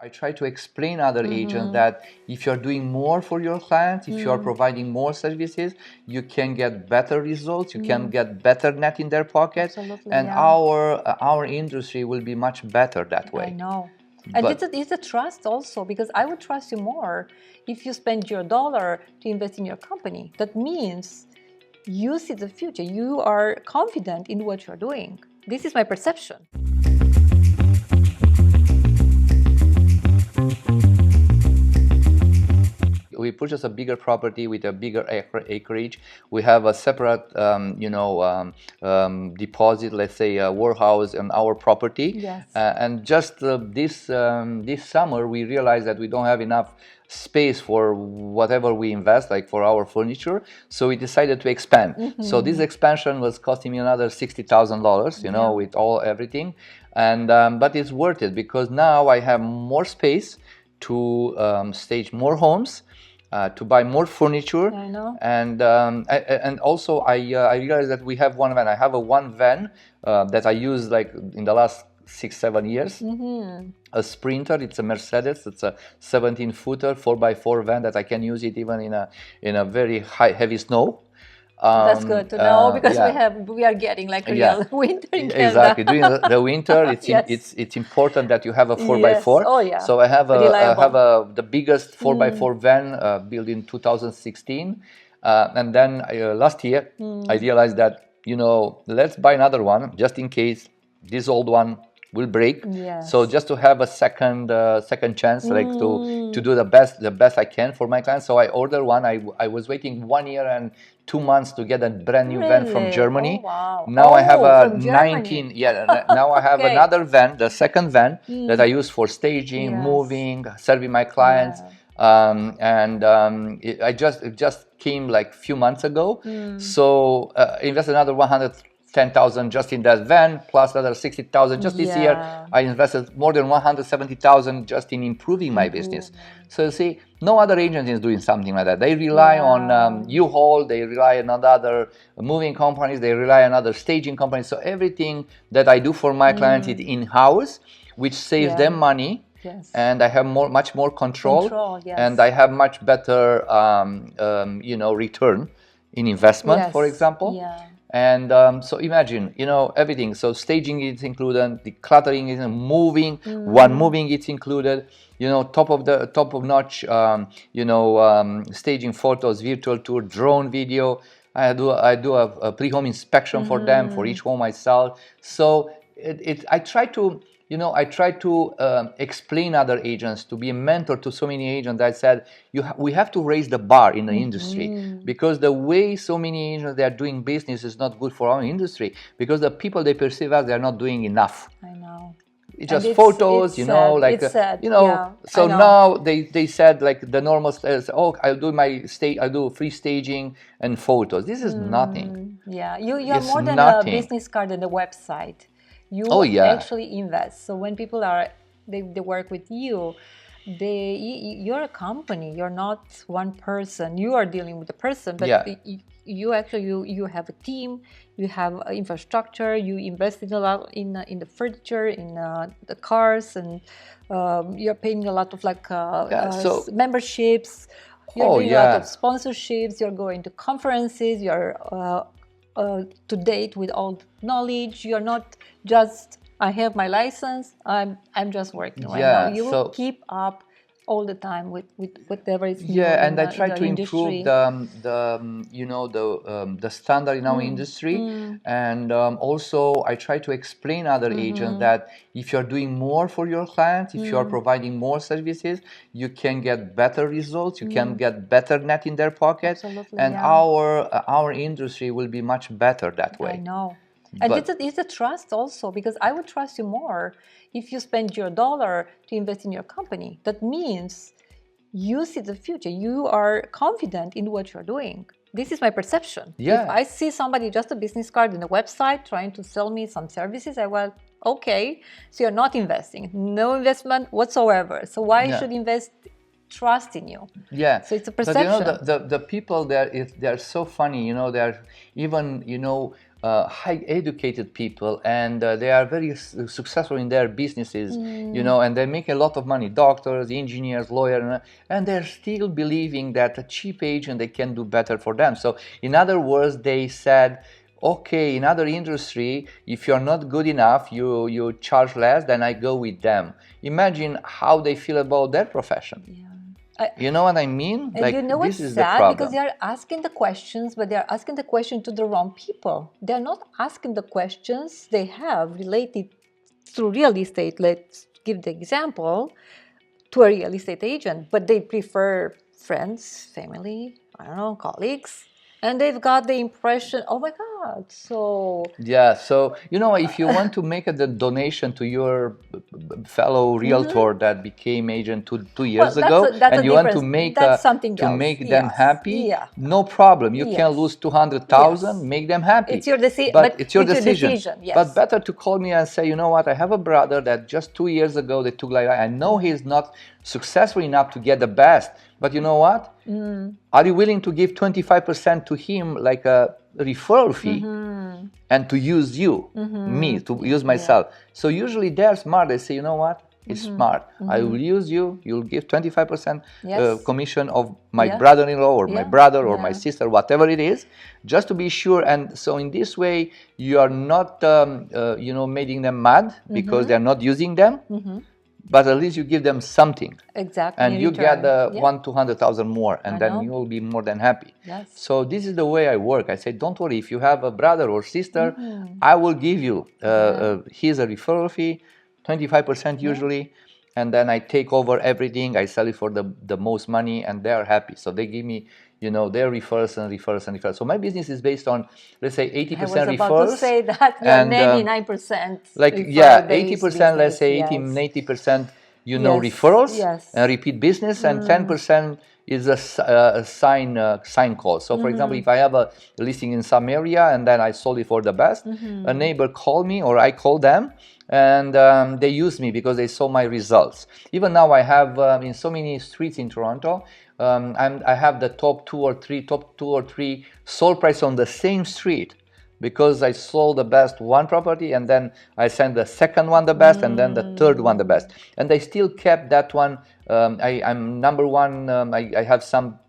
I try to explain other agents that if you're doing more for your clients, if you're providing more services, you can get better results, you can get better net in their pocket, Absolutely, and yeah. our industry will be much better that way. I know. And But it's a trust also, because I would trust you more if you spend your dollar to invest in your company. That means you see the future. You are confident in what you're doing. This is my perception. we purchase a bigger property with a bigger acreage. We have a separate, deposit, let's say a warehouse on our property. Yes. And just this summer, we realized that we don't have enough space for whatever we invest, like for our furniture. So we decided to expand. So this expansion was costing me another $60,000, you know, with everything. And but it's worth it because now I have more space to stage more homes, to buy more furniture. I know. And also I realized that we have one van. I have one van that I use like in the last 6-7 years. A Sprinter. It's a Mercedes. It's a 17-footer 4x4 van that I can use it even in a very heavy snow. That's good to know because we are getting like a real winter in Canada. Exactly. During the winter, it's important that you have a 4x4. Oh yeah. So I have the biggest 4x4 van built in 2016, and then last year I realized that let's buy another one just in case this old one will break. So just to have a second chance, like to do the best I can for my clients. So I ordered one. I was waiting 1 year and 2 months to get a brand new van from Germany. Oh, wow. Now I have a from 19. Now I have another van, the second van that I use for staging, moving, serving my clients. It just came like a few months ago. So invested another 110,000 just in that van, plus another 60,000 just this year. I invested more than 170,000 just in improving my business. So you see, no other agency is doing something like that. They rely on U-Haul, they rely on other moving companies, they rely on other staging companies. So everything that I do for my clients is in-house, which saves them money. And I have much more control, and I have much better, return in investment, for example. And so imagine, everything. So staging is included, decluttering is moving. Moving it's included. Top of notch. Staging photos, virtual tour, drone video. I do a pre-home inspection for them for each home I sell. So I try to. I try to explain other agents, to be a mentor to so many agents. I said, we have to raise the bar in the industry, because the way so many agents they are doing business is not good for our industry, because the people they perceive as they are not doing enough. I know. It's just photos, it's sad. So now they said like the normal, I'll do free staging and photos. This is nothing. Yeah, you are more than a business card and a website. You actually invest. So when people they work with you, you're a company. You're not one person. You are dealing with a person, but you have a team. You have infrastructure. You invested a lot in the furniture, in the cars, and you're paying a lot of memberships. You're doing a lot of sponsorships. You're going to conferences. You're to date with all knowledge. You're not just I have my license. I'm just working right now. You keep up all the time with whatever is new and I try to improve the standard in our industry, and also I try to explain other agents that if you're doing more for your clients, if you're providing more services, you can get better results, you can get better net in their pocket. And our industry will be much better that way. I know. And it's a trust also, because I would trust you more if you spend your dollar to invest in your company. That means you see the future. You are confident in what you're doing. This is my perception. If I see somebody just a business card and a website trying to sell me some services, okay, so you're not investing. No investment whatsoever. So why should invest? Trust in you. So it's a perception. But the people there, they're so funny. They're even high educated people, and they are very successful in their businesses, and they make a lot of money, doctors, engineers, lawyers, and they're still believing that a cheap agent, they can do better for them. So in other words, they said, okay, in other industry, if you're not good enough, you charge less, then I go with them. Imagine how they feel about their profession. Yeah. You know what I mean? And you know what's sad? Because they are asking the questions, but they are asking the question to the wrong people. They are not asking the questions they have related to real estate. Let's give the example to a real estate agent, but they prefer friends, family, I don't know, colleagues. And they've got the impression, oh my God, so... Yeah, so, if you want to make a donation to your fellow realtor that became agent two years ago, that's and you want to make them happy, no problem. You can lose 200,000, make them happy. It's your decision. But it's your decision. Yes. But better to call me and say, you know what, I have a brother that just 2 years ago they took I know he's not successful enough to get the best, but you know what? Are you willing to give 25% to him like a referral fee and to use me, to use myself? So usually they're smart. They say, you know what? It's smart. I will use you. You'll give 25% commission of my brother-in-law or my brother or my sister, whatever it is, just to be sure. And so in this way, you are not, making them mad because they're not using them. But at least you give them something. Exactly. And you get 200,000 more, and then you will be more than happy. Yes. So this is the way I work. I say, don't worry, if you have a brother or sister, I will give you, here's a referral fee, 25% usually, and then I take over everything. I sell it for the most money, and they're happy. So they give me, their referrals and referrals and referrals. So my business is based on, let's say, 80% referrals. I was about to say that, and 99%. 80%, let's say 80% referrals and repeat business, and 10% is a sign call. So, for example, if I have a listing in some area and then I sold it for the best, a neighbor called me or I call them, and they use me because they saw my results. Even now, I have in so many streets in Toronto, I have the top two or three sold price on the same street, because I sold the best one property, and then I sent the second one the best, and then the third one the best. And they still kept that one. I'm number one. I have some,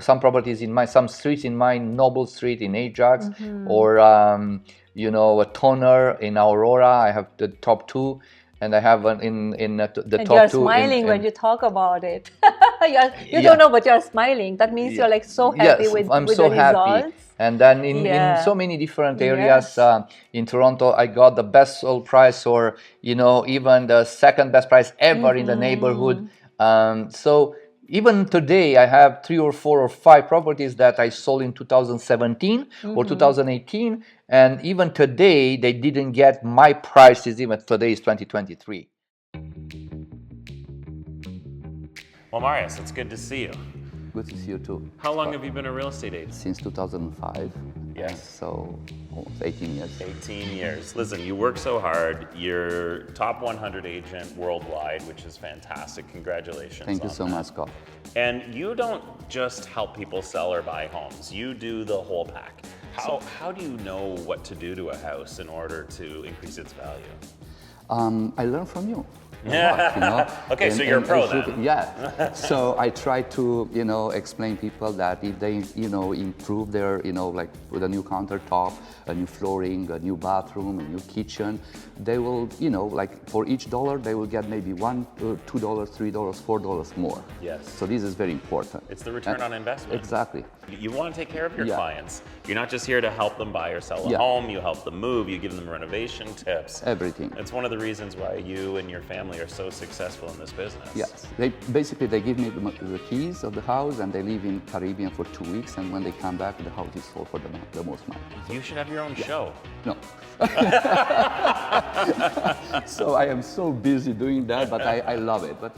some properties in some streets in my Noble Street in Ajax, or a Toner in Aurora. I have the top two. And I have in the top two. You're smiling when you talk about it. you don't know, but you're smiling. That means you're like so happy with I'm with so the happy. results. And then in so many different areas in Toronto, I got the best sold price, or even the second best price ever in the neighborhood. So even today, I have 3 or 4 or 5 properties that I sold in 2017 or 2018. And even today, they didn't get my prices. Even today is 2023. Well, Marius, it's good to see you. Good to see you too. How long have you been a real estate agent? Since 2005. Yes. So almost 18 years. 18 years. Listen, you work so hard. You're top 100 agent worldwide, which is fantastic. Congratulations. Thank you so much, Scott. And you don't just help people sell or buy homes. You do the whole pack. How do you know what to do to a house in order to increase its value? I learn from you. Okay, so you're a pro then. Yeah. So I try to, explain people that if they, improve their, like with a new countertop, a new flooring, a new bathroom, a new kitchen, they will, like for each dollar, they will get maybe $1, $2, $3, $4 more. Yes. So this is very important. It's the return on investment. Exactly. You want to take care of your clients. You're not just here to help them buy or sell a home. You help them move. You give them renovation tips. Everything. It's one of the reasons why you and your family are so successful in this business. Yes. They give me the keys of the house, and they live in Caribbean for 2 weeks, and when they come back, the house is sold for the most money. You should have your own show. No. So I am so busy doing that, but I love it. But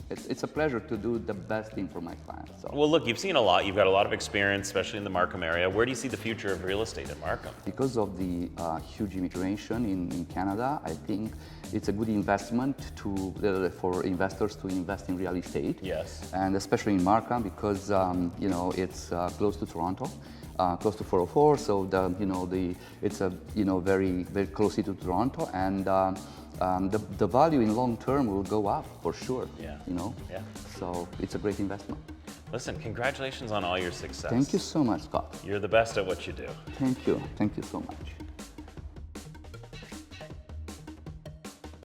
it's a pleasure to do the best thing for my clients. So. Well, look, you've seen a lot. You've got a lot of experience, especially in the Markham area. Where do you see the future of real estate in Markham? Because of the huge immigration in Canada, I think it's a good investment for investors to invest in real estate. Yes. And especially in Markham, because it's close to Toronto. close to 404. So it's a very very close to Toronto, and the value in long term will go up for sure. Yeah. Yeah. So it's a great investment. Listen, congratulations on all your success. Thank you so much, Scott. You're the best at what you do. Thank you so much.